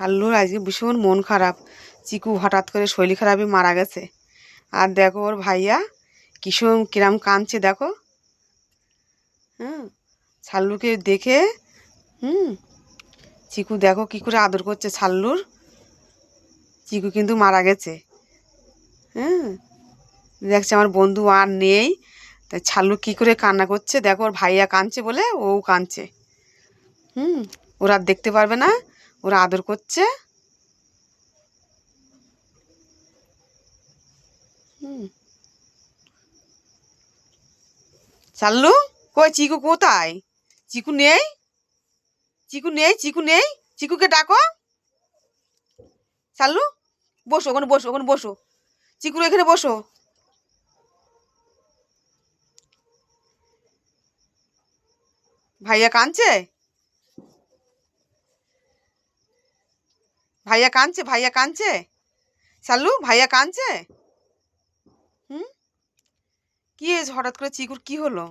শাল্লুর আজকে ভীষণ মন খারাপ। চিকু হঠাৎ করে শরীর খারাপে মারা গেছে। আর দেখো ওর ভাইয়া কিরম কাঁদছে দেখো। হুম, শাল্লুকে দেখে হুম চিকু দেখো কি করে আদর করছে শাল্লুর। চিকু কিন্তু মারা গেছে। হুম, দেখছে আমার বন্ধু আর নেই, তাই শাল্লু কি করে কান্না করছে দেখো। ওর ভাইয়া কাঁদছে বলে ও কাঁদছে। ওরা আর দেখতে পারবে না, ওরা আদর করছে। হুম, শাল্লু কই, চিকু কোথায়? চিকু নেই, চিকু নেই, চিকু নেই। চিকুকে ডাকো। শাল্লু বসো, ওখানে বসো, ওখানে বসো। চিকুর এখানে বসো। ভাইয়া কাঁদছে, ভাইয়া কাঁদছে, ভাইয়া কাঁদছে। শাল্লু ভাইয়া কাঁদছে। হুম, কি হয়েছে হঠাৎ করে চিকুর, কি হলো?